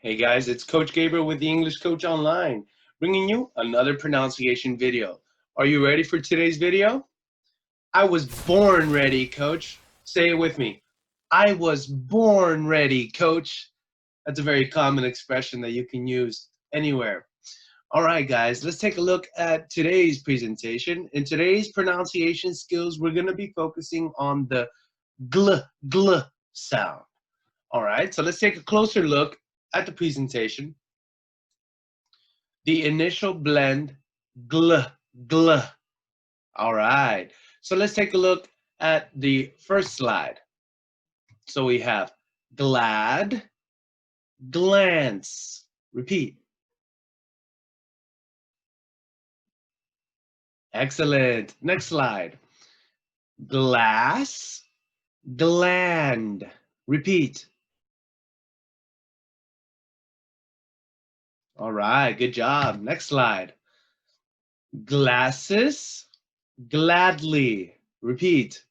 Hey guys, it's Coach Gabriel with the English Coach Online, bringing you another pronunciation video. Are you ready for today's video? I was born ready, Coach. Say it with me. I was born ready, Coach. That's a very common expression that you can use anywhere. All right, guys, let's take a look at today's presentation. In today's pronunciation skills, we're going to be focusing on the gl sound. All right, so let's take a closer look at the presentation. The initial blend, gl. All right, so let's take a look at the first slide. So we have glad, glance. Repeat. Excellent. Next slide. Glass, gland. Repeat. All right, good job. Next slide. Glasses, gladly. Repeat.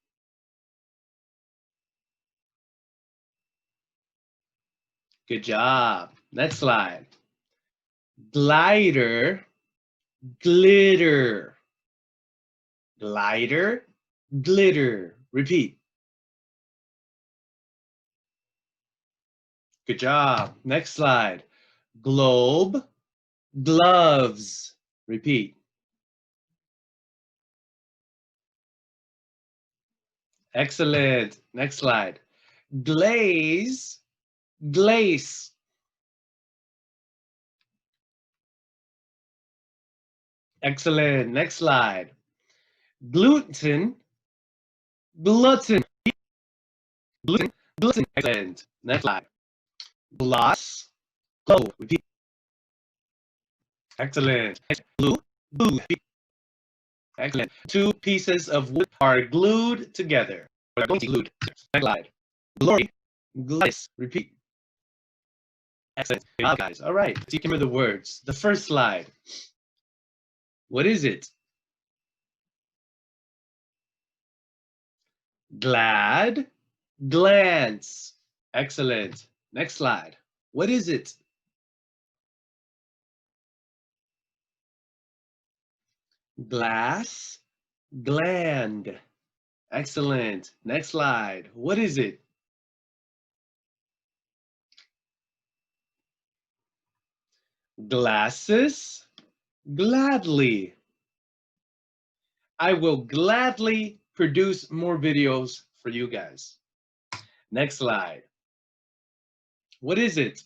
Good job. Next slide. Glider, glitter. Glider, glitter. Repeat. Good job. Next slide. Globe, gloves. Repeat. Excellent. Next slide. Glaze, glace. Excellent. Next slide. Gluten, gluten. Gluten, gluten. Excellent. Next slide. Gloss, glow. Repeat. Excellent. Glue, glue. Excellent. Two pieces of wood are glued together. They're going to be glued. Next slide. Glory, glass. Repeat. Excellent. Good job, guys. All right. So you can remember the words. The first slide. What is it? Glad, glance. Excellent. Next slide. What is it? Glass, gland. Excellent. Next slide. What is it? Glasses, gladly. I will gladly produce more videos for you guys. Next slide. What is it?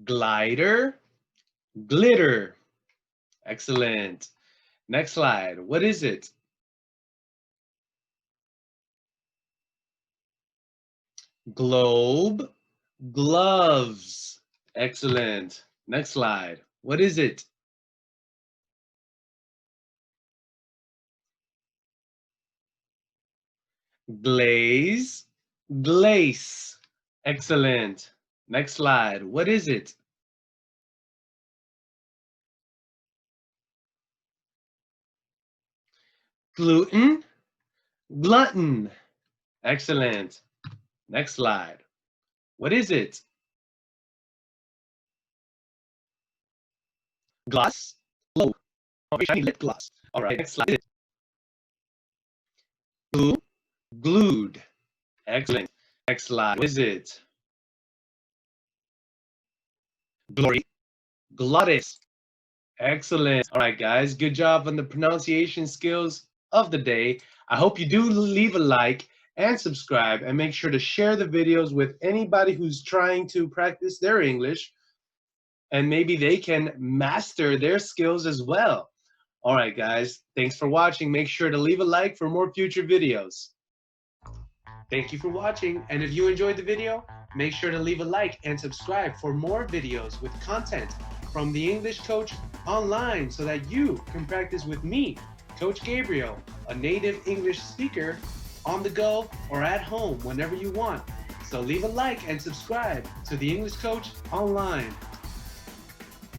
Glider, glitter. Excellent. Next slide. What is it? Globe, gloves. Excellent. Next slide. What is it? Glaze, glace. Excellent. Next slide. What is it? Gluten, glutton. Excellent. Next slide. What is it? Gloss, glow. Oh, shiny lip gloss. All right, next slide. Glue, glued. Excellent. Next slide. What is it? Glory, glottis. Excellent. All right, guys. Good job on the pronunciation skills of the day. I hope you do leave a like and subscribe, and make sure to share the videos with anybody who's trying to practice their English, and maybe they can master their skills as well. All right, guys. Thanks for watching. Make sure to leave a like for more future videos. Thank you for watching, and if you enjoyed the video, make sure to leave a like and subscribe for more videos with content from the English Coach Online, so that you can practice with me, Coach Gabriel, a native English speaker, on the go or at home whenever you want. So leave a like and subscribe to the English Coach Online.